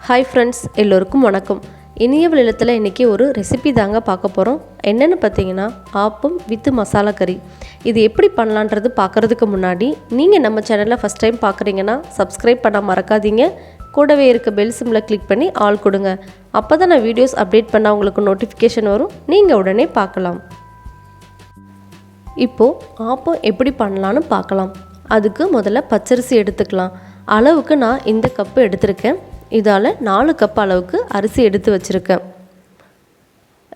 Hi friends, எல்லோருக்கும் வணக்கம். இனிய விளையத்தில் இன்றைக்கி ஒரு ரெசிபி தாங்க பார்க்க போகிறோம். என்னென்னு பார்த்தீங்கன்னா ஆப்பம் வித் மசாலா கறி. இது எப்படி பண்ணலான்றது பார்க்குறதுக்கு முன்னாடி நீங்கள் நம்ம சேனலில் ஃபஸ்ட் டைம் பார்க்குறீங்கன்னா சப்ஸ்கிரைப் பண்ண மறக்காதீங்க. கூடவே இருக்க பெல் சிம்மில் கிளிக் பண்ணி ஆல் கொடுங்க. அப்போ தான் நான் வீடியோஸ் அப்டேட் பண்ணால் உங்களுக்கு நோட்டிஃபிகேஷன் வரும், நீங்கள் உடனே பார்க்கலாம். இப்போது ஆப்பம் எப்படி பண்ணலான்னு பார்க்கலாம். அதுக்கு முதல்ல பச்சரிசி எடுத்துக்கலாம். அளவுக்கு நான் இந்த கப்பு எடுத்திருக்கேன். இதால் 4 கப் அளவுக்கு அரிசி எடுத்து வச்சுருக்கேன்.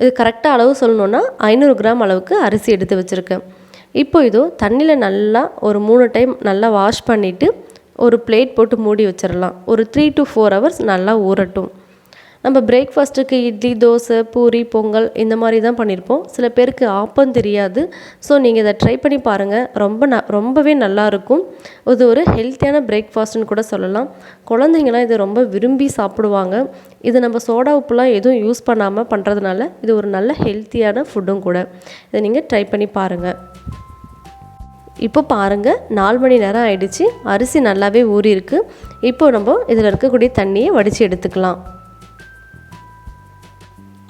இது கரெக்டாக அளவு சொல்லணுன்னா 500 கிராம் அளவுக்கு அரிசி எடுத்து வச்சுருக்கேன். இப்போ இதோ தண்ணியில் நல்லா ஒரு 3 டைம் நல்லா வாஷ் பண்ணிவிட்டு ஒரு பிளேட் போட்டு மூடி வச்சிடலாம். ஒரு 3 to 4 hours நல்லா ஊறட்டும். நம்ம பிரேக்ஃபாஸ்ட்டுக்கு இட்லி, தோசை, பூரி, பொங்கல் இந்த மாதிரி தான் பண்ணியிருப்போம். சில பேருக்கு ஆப்பம் தெரியாது. ஸோ நீங்கள் இதை ட்ரை பண்ணி பாருங்கள். ரொம்பவே நல்லாயிருக்கும். இது ஒரு ஹெல்த்தியான பிரேக்ஃபாஸ்ட்டுன்னு கூட சொல்லலாம். குழந்தைங்களாம் இதை ரொம்ப விரும்பி சாப்பிடுவாங்க. இது நம்ம சோடா உப்புலாம் எதுவும் யூஸ் பண்ணாமல் பண்ணுறதுனால இது ஒரு நல்ல ஹெல்த்தியான ஃபுட்டும் கூட. இதை நீங்கள் ட்ரை பண்ணி பாருங்கள். இப்போ பாருங்கள், 4 மணி நேரம் ஆயிடுச்சு. அரிசி நல்லாவே ஊறியிருக்கு. இப்போ நம்ம இதில் இருக்கக்கூடிய தண்ணியை வடித்து எடுத்துக்கலாம்.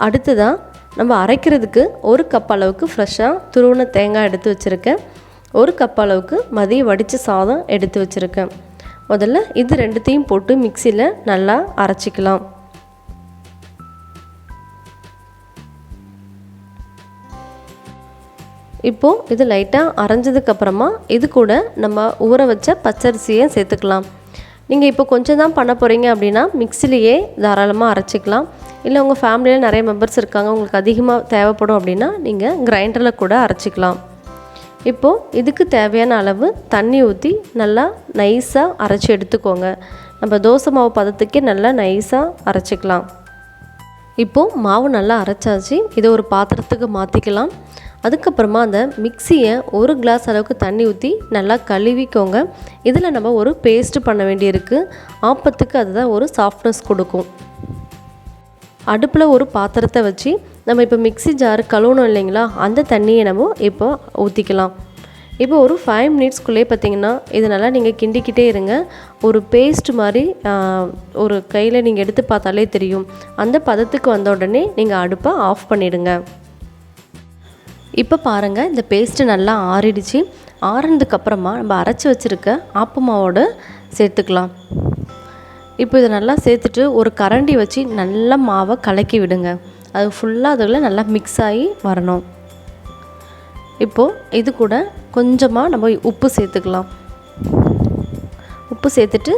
அடுத்ததாக நம்ம அரைக்கிறதுக்கு 1 கப் அளவுக்கு ஃப்ரெஷ்ஷாக துருவின தேங்காய் எடுத்து வச்சுருக்கேன். 1 கப் அளவுக்கு மதியம் வடித்த சாதம் எடுத்து வச்சுருக்கேன். முதல்ல இது ரெண்டுத்தையும் போட்டு மிக்சியில் நல்லா அரைச்சிக்கலாம். இப்போது இது லைட்டாக அரைஞ்சதுக்கப்புறமா இது கூட நம்ம ஊற வச்ச பச்சரிசியை சேர்த்துக்கலாம். நீங்கள் இப்போ கொஞ்சம் தான் பண்ண போகிறீங்க அப்படின்னா மிக்சிலேயே தாராளமாக அரைச்சிக்கலாம். இல்லை உங்கள் ஃபேமிலியில் நிறைய மெம்பர்ஸ் இருக்காங்க, உங்களுக்கு அதிகமாக தேவைப்படும் அப்படின்னா நீங்கள் கிரைண்டரில் கூட அரைச்சிக்கலாம். இப்போது இதுக்கு தேவையான அளவு தண்ணி ஊற்றி நல்லா நைஸாக அரைச்சி எடுத்துக்கோங்க. நம்ம தோசை மாவு பதத்துக்கே நல்லா நைஸாக அரைச்சிக்கலாம். இப்போது மாவு நல்லா அரைச்சாச்சு. இதை ஒரு பாத்திரத்துக்கு மாற்றிக்கலாம். அதுக்கப்புறமா அந்த மிக்சியை 1 கிளாஸ் அளவுக்கு தண்ணி ஊற்றி நல்லா கழுவிக்கோங்க. இதில் நம்ம ஒரு பேஸ்ட்டு பண்ண வேண்டியிருக்கு. ஆப்பத்துக்கு அதுதான் ஒரு சாஃப்ட்னஸ் கொடுக்கும். அடுப்பில் ஒரு பாத்திரத்தை வச்சு நம்ம இப்போ மிக்ஸி ஜாரு கழுவணும் இல்லைங்களா, அந்த தண்ணியை நம்ம இப்போ ஊற்றிக்கலாம். இப்போ ஒரு 5 மினிட்ஸ்க்குள்ளே பார்த்திங்கன்னா இது நல்லா நீங்கள் கிண்டிக்கிட்டே இருங்க. ஒரு பேஸ்ட் மாதிரி ஒரு கையில் நீங்கள் எடுத்து பார்த்தாலே தெரியும். அந்த பதத்துக்கு வந்த உடனே நீங்கள் அடுப்பை ஆஃப் பண்ணிவிடுங்க. இப்போ பாருங்கள், இந்த பேஸ்ட்டு நல்லா ஆறிடுச்சு. ஆறினதுக்கப்புறமா நம்ம அரைச்சி வச்சுருக்க ஆப்பமாவோடு சேர்த்துக்கலாம். இப்போ இதை நல்லா சேர்த்துட்டு ஒரு கரண்டி வச்சு நல்லா மாவை கலக்கி விடுங்க. அது ஃபுல்லாக அதில் நல்லா மிக்ஸ் ஆகி வரணும். இப்போது இது கூட கொஞ்சமாக நம்ம உப்பு சேர்த்துக்கலாம். உப்பு சேர்த்துட்டு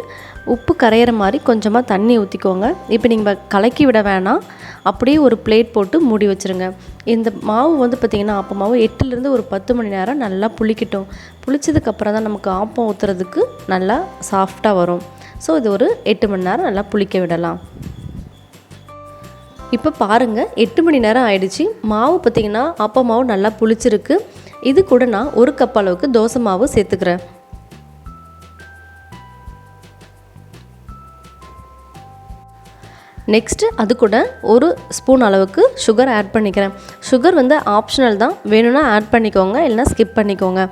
உப்பு கரையிற மாதிரி கொஞ்சமாக தண்ணி ஊற்றிக்கோங்க. இப்போ நீங்கள் கலக்கி விட வேணாம், அப்படியே ஒரு பிளேட் போட்டு மூடி வச்சுருங்க. இந்த மாவு வந்து பார்த்திங்கன்னா ஆப்பம் மாவு 8லேருந்து ஒரு 10 மணி நேரம் நல்லா புளிக்கட்டும். புளிச்சதுக்கப்புறம் தான் நமக்கு ஆப்பம் ஊற்றுறதுக்கு நல்லா சாஃப்டாக வரும். ஸோ இது ஒரு 8 மணி நேரம் நல்லா புளிக்க விடலாம். இப்போ பாருங்கள், 8 மணி நேரம் ஆயிடுச்சு. மாவு பார்த்திங்கன்னா ஆப்பம் மாவு நல்லா புளிச்சிருக்கு. இது கூட நான் 1 கப் அளவுக்கு தோசை மாவு சேர்த்துக்கிறேன். நெக்ஸ்ட்டு அது கூட 1 ஸ்பூன் அளவுக்கு சுகர் ஆட் பண்ணிக்கிறேன். சுகர் வந்து ஆப்ஷனல் தான், வேணும்னா ஆட் பண்ணிக்கோங்க, இல்லைனா ஸ்கிப் பண்ணிக்கோங்க.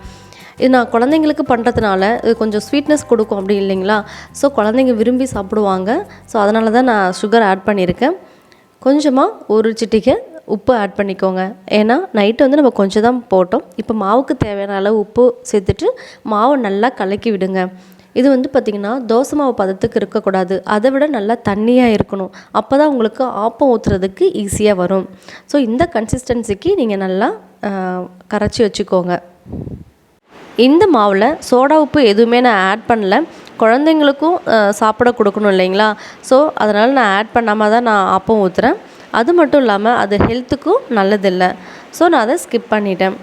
இது நான் குழந்தைங்களுக்கு பண்ணுறதுனால இது கொஞ்சம் ஸ்வீட்னஸ் கொடுக்கும் அப்படி இல்லைங்களா. ஸோ குழந்தைங்க விரும்பி சாப்பிடுவாங்க. ஸோ அதனால தான் நான் சுகர் ஆட் பண்ணியிருக்கேன். கொஞ்சமாக ஒரு சிட்டிகை உப்பு ஆட் பண்ணிக்கோங்க. ஏன்னா நைட்டு வந்து நம்ம கொஞ்சம் தான் போட்டோம். இப்போ மாவுக்கு தேவையான அளவு உப்பு சேர்த்துட்டு மாவை நல்லா கலக்கி விடுங்க. இது வந்து பார்த்திங்கன்னா தோசை மாவு பதத்துக்கு இருக்கக்கூடாது, அதை விட நல்லா தண்ணியாக இருக்கணும். அப்போ தான் உங்களுக்கு ஆப்பம் ஊற்றுறதுக்கு ஈஸியாக வரும். ஸோ இந்த கன்சிஸ்டன்சிக்கு நீங்கள் நல்லா கரைச்சி வச்சுக்கோங்க. இந்த மாவில் சோடா உப்பு எதுவுமே நான் ஆட் பண்ணல. குழந்தைங்களுக்கும் சாப்பிட கொடுக்கணும் இல்லைங்களா. ஸோ அதனால் நான் ஆட் பண்ணாமல் தான் நான் ஆப்பம் ஊற்றுறேன். அது மட்டும் இல்லாமல் அது ஹெல்த்துக்கும் நல்லதில்லை. ஸோ நான் அதை ஸ்கிப் பண்ணிட்டேன்.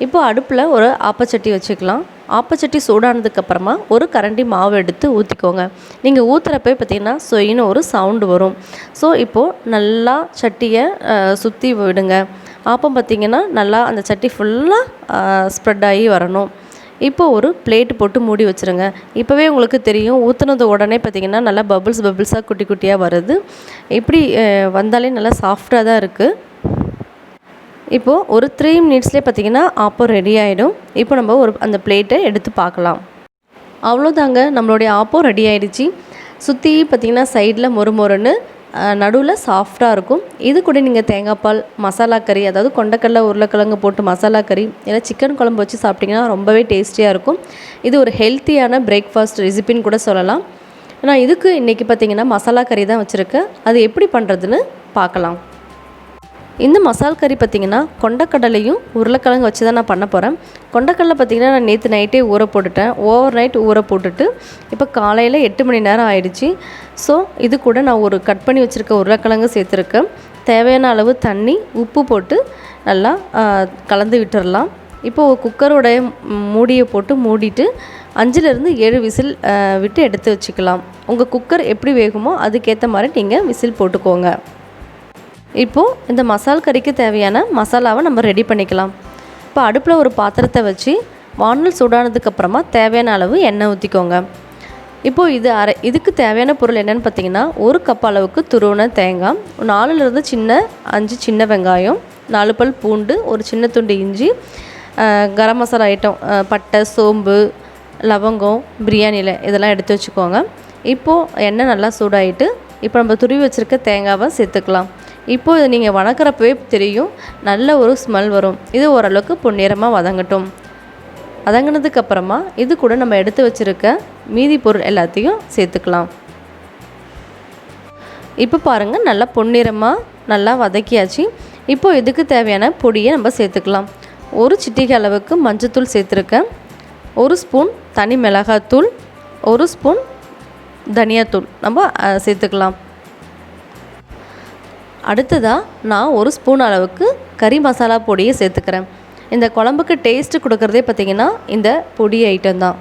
இப்போது அடுப்பில் ஒரு ஆப்பச்சட்டி வச்சுக்கலாம். ஆப்பச்சட்டி சூடானதுக்கப்புறமா ஒரு கரண்டி மாவு எடுத்து ஊற்றிக்கோங்க. நீங்கள் ஊற்றுறப்ப பார்த்திங்கன்னா சொயின்னு ஒரு சவுண்டு வரும். ஸோ இப்போது நல்லா சட்டியை சுற்றி விடுங்க. ஆப்பம் பார்த்திங்கன்னா நல்லா அந்த சட்டி ஃபுல்லாக ஸ்ப்ரெட் ஆகி வரணும். இப்போ ஒரு பிளேட்டு போட்டு மூடி வச்சுருங்க. இப்போவே உங்களுக்கு தெரியும், ஊற்றுனது உடனே பார்த்திங்கன்னா நல்லா பபிள்ஸாக குட்டி குட்டியாக வருது. இப்படி வந்தாலே நல்லா சாஃப்டாக தான் இருக்குது. இப்போது ஒரு 3 மினிட்ஸ்லேயே பார்த்திங்கன்னா ஆப்பம் ரெடி ஆகிடும். இப்போ நம்ம அந்த பிளேட்டை எடுத்து பார்க்கலாம். அவ்வளோதாங்க, நம்மளுடைய ஆப்பம் ரெடி ஆகிடுச்சு. சுற்றி பார்த்திங்கன்னா சைடில் மொறுமொறுன்னு நடுவில் சாஃப்டாக இருக்கும். இது கூட நீங்கள் தேங்காய் பால் மசாலா கறி, அதாவது கொண்டக்கடலை உருளைக்கிழங்கு போட்டு மசாலா கறி இல்லை சிக்கன் குழம்பு வச்சு சாப்பிட்டிங்கன்னா ரொம்பவே டேஸ்டியாக இருக்கும். இது ஒரு ஹெல்த்தியான பிரேக்ஃபாஸ்ட் ரெசிபின்னு கூட சொல்லலாம். நான் இதுக்கு இன்றைக்கி பார்த்திங்கன்னா மசாலா கறி தான் வச்சுருக்கேன். அது எப்படி பண்ணுறதுன்னு பார்க்கலாம். இந்த மசால் கறி பார்த்திங்கன்னா கொண்டக்கடலையும் உருளைக்கிழங்கு வச்சு தான் நான் பண்ண போகிறேன். கொண்டக்கடலை பார்த்திங்கன்னா நான் நேற்று நைட்டே ஊற போட்டுட்டேன். ஓவர் நைட் ஊற போட்டுட்டு இப்போ காலையில் 8 மணி நேரம் ஆயிடுச்சு. ஸோ இது கூட நான் ஒரு கட் பண்ணி வச்சுருக்க உருளைக்கிழங்கு சேர்த்துருக்கேன். தேவையான அளவு தண்ணி உப்பு போட்டு நல்லா கலந்து விட்டுடலாம். இப்போது குக்கரோடைய மூடியை போட்டு மூடிட்டு 5லேருந்து 7 விசில் விட்டு எடுத்து வச்சுக்கலாம். உங்கள் குக்கர் எப்படி வேகுமோ அதுக்கேற்ற மாதிரி நீங்கள் விசில் போட்டுக்கோங்க. இப்போது இந்த மசால் கறிக்கு தேவையான மசாலாவை நம்ம ரெடி பண்ணிக்கலாம். இப்போ அடுப்பில் ஒரு பாத்திரத்தை வச்சு வானல் சூடானதுக்கப்புறமா தேவையான அளவு எண்ணெய் ஊற்றிக்கோங்க. இப்போது இதுக்கு தேவையான பொருள் என்னென்னு பார்த்தீங்கன்னா 1 கப் அளவுக்கு துருவின தேங்காய், 4லேருந்து 5 சின்ன வெங்காயம், 4 பல் பூண்டு, ஒரு சின்ன துண்டு இஞ்சி, கரம் மசாலா ஐட்டம் பட்டை, சோம்பு, லவங்கம், பிரியாணி இலை இதெல்லாம் எடுத்து வச்சுக்கோங்க. இப்போது எண்ணெய் நல்லா சூடாகிட்டு இப்போ நம்ம துருவி வச்சுருக்க தேங்காவை சேர்த்துக்கலாம். இப்போது இதை நீங்கள் வதக்கிறப்பவே தெரியும், நல்ல ஒரு ஸ்மெல் வரும். இது ஓரளவுக்கு பொன்னிறமாக வதங்கட்டும். வதங்கினதுக்கப்புறமா இது கூட நம்ம எடுத்து வச்சுருக்க மீதி பொருள் எல்லாத்தையும் சேர்த்துக்கலாம். இப்போ பாருங்கள், நல்லா பொன்னிறமாக நல்லா வதக்கியாச்சு. இப்போது இதுக்கு தேவையான பொடியை நம்ம சேர்த்துக்கலாம். 1 சிட்டிகை அளவுக்கு மஞ்சத்தூள் சேர்த்துருக்கேன், 1 ஸ்பூன் தனி மிளகாத்தூள், 1 ஸ்பூன் தனியாத்தூள் நம்ம சேர்த்துக்கலாம். அடுத்ததாக நான் 1 ஸ்பூன் அளவுக்கு கறி மசாலா பொடியை சேர்த்துக்கிறேன். இந்த குழம்புக்கு டேஸ்ட்டு கொடுக்குறதே பார்த்திங்கன்னா இந்த பொடி ஐட்டம் தான்.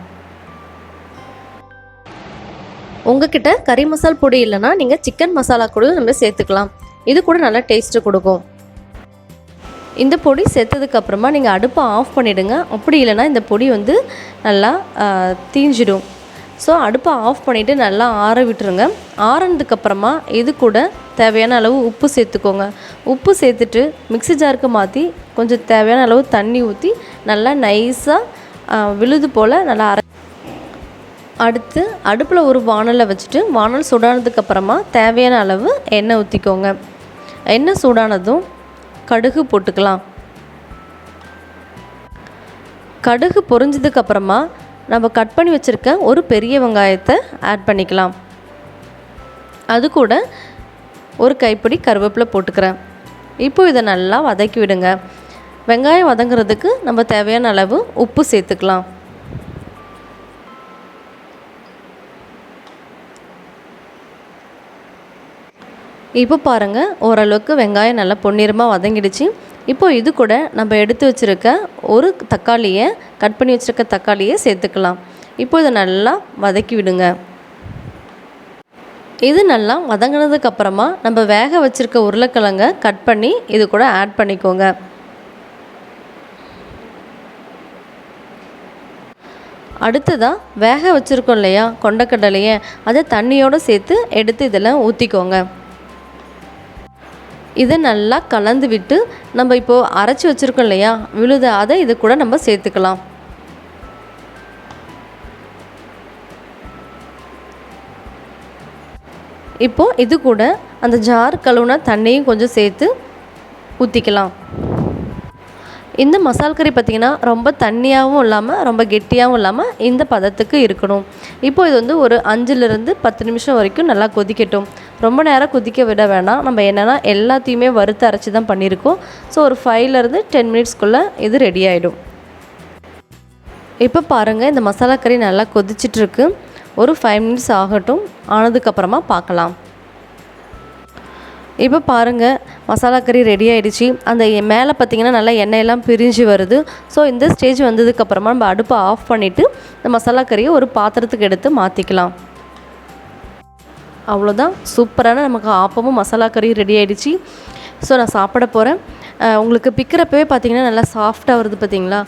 உங்ககிட்ட கறி மசால் பொடி இல்லைன்னா நீங்கள் சிக்கன் மசாலா கூட நம்ம சேர்த்துக்கலாம். இது கூட நல்லா டேஸ்ட்டு கொடுக்கும். இந்த பொடி சேர்த்ததுக்கப்புறமா நீங்கள் அடுப்பை ஆஃப் பண்ணிவிடுங்க. அப்படி இல்லைன்னா இந்த பொடி நல்லா தீஞ்சிடும். ஸோ அடுப்பை ஆஃப் பண்ணிவிட்டு நல்லா ஆற விட்டுருங்க. ஆறினதுக்கப்புறமா இது கூட தேவையான அளவு உப்பு சேர்த்துக்கோங்க. உப்பு சேர்த்துட்டு மிக்ஸி ஜாருக்கு மாற்றி கொஞ்சம் தேவையான அளவு தண்ணி ஊற்றி நல்லா நைஸாக விழுது போல் நல்லா அடுத்து அடுப்பில் ஒரு வானலை வச்சுட்டு வானல் சூடானதுக்கப்புறமா தேவையான அளவு எண்ணெய் ஊற்றிக்கோங்க. எண்ணெய் சூடானதும் கடுகு போட்டுக்கலாம். கடுகு பொரிஞ்சதுக்கப்புறமா நம்ம கட் பண்ணி வச்சுருக்க ஒரு பெரிய வெங்காயத்தை ஆட் பண்ணிக்கலாம். அது கூட ஒரு கைப்பிடி கருவேப்பிலை போட்டுக்கிறேன். இப்போ இதை நல்லா வதக்கி விடுங்க. வெங்காயம் வதங்குறதுக்கு நம்ம தேவையான அளவு உப்பு சேர்த்துக்கலாம். இப்போ பாருங்கள், ஓரளவுக்கு வெங்காயம் நல்லா பொன்னிறமாக வதங்கிடுச்சு. இப்போ இது கூட நம்ம எடுத்து வச்சுருக்க ஒரு தக்காளியை கட் பண்ணி வச்சுருக்க தக்காளியை சேர்த்துக்கலாம். இப்போ இதை நல்லா வதக்கி விடுங்க. இது நல்லா வதங்கினதுக்கப்புறமா நம்ம வேக வச்சுருக்க உருளைக்கிழங்கை கட் பண்ணி இது கூட ஆட் பண்ணிக்கோங்க. அடுத்ததாக வேக வச்சுருக்கோம் இல்லையா கொண்டக்கடலையை, அதை தண்ணியோடு சேர்த்து எடுத்து இதில் ஊற்றிக்கோங்க. இதை நல்லா கலந்து விட்டு நம்ம இப்போது அரைச்சி வச்சுருக்கோம் இல்லையா விழுத, அதை இது கூட நம்ம சேர்த்துக்கலாம். இப்போது இது கூட அந்த ஜார் கழுவுன தண்ணியும் கொஞ்சம் சேர்த்து ஊற்றிக்கலாம். இந்த மசால் கறி பார்த்திங்கன்னா ரொம்ப தண்ணியாகவும் இல்லாமல் ரொம்ப கெட்டியாகவும் இல்லாமல் இந்த பதத்துக்கு இருக்கணும். இப்போது இது ஒரு 5லேருந்து 10 நிமிஷம் வரைக்கும் நல்லா கொதிக்கட்டும். ரொம்ப நேரம் கொதிக்க விட வேணாம். நம்ம என்னென்னா எல்லாத்தையுமே வறுத்து அரைச்சி தான் பண்ணியிருக்கோம். ஸோ ஒரு 5லேருந்து 10 மினிட்ஸ்க்குள்ளே இது ரெடி ஆகிடும். இப்போ பாருங்கள், இந்த மசாலா கறி நல்லா கொதிச்சிட்ருக்கு. ஒரு 5 மினிட்ஸ் ஆகட்டும். ஆனதுக்கப்புறமா பார்க்கலாம். இப்போ பாருங்கள், மசாலா கறி ரெடி ஆகிடுச்சு. அந்த மேலே பார்த்திங்கன்னா நல்லா எண்ணெயெல்லாம் பிரிஞ்சு வருது. ஸோ இந்த ஸ்டேஜ் வந்ததுக்கப்புறமா நம்ம அடுப்பை ஆஃப் பண்ணிவிட்டு இந்த மசாலா கறியை ஒரு பாத்திரத்துக்கு எடுத்து மாற்றிக்கலாம். அவ்வளோதான், சூப்பரான நமக்கு ஆப்பமும் மசாலா கறி ரெடி ஆகிடுச்சு. ஸோ நான் சாப்பிட போகிறேன். உங்களுக்கு பிக்கிறப்பவே பார்த்திங்கன்னா நல்லா சாஃப்டாக வருது பார்த்திங்களா.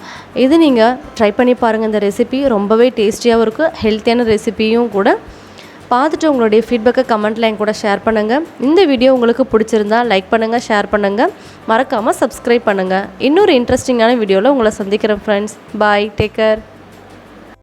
இது நீங்கள் ட்ரை பண்ணி பாருங்கள். இந்த ரெசிபி ரொம்பவே டேஸ்டியாகவும் இருக்குது, ஹெல்த்தியான ரெசிபியும் கூட. பார்த்துட்டு உங்களுடைய ஃபீட்பேக்கை கமெண்ட்டில் என் கூட ஷேர் பண்ணுங்கள். இந்த வீடியோ உங்களுக்கு பிடிச்சிருந்தா லைக் பண்ணுங்கள், ஷேர் பண்ணுங்கள், மறக்காமல் சப்ஸ்கிரைப் பண்ணுங்கள். இன்னொரு இன்ட்ரெஸ்டிங்கான வீடியோவில் உங்களை சந்திக்கிறேன் ஃப்ரெண்ட்ஸ். பாய், டேக் கேர்.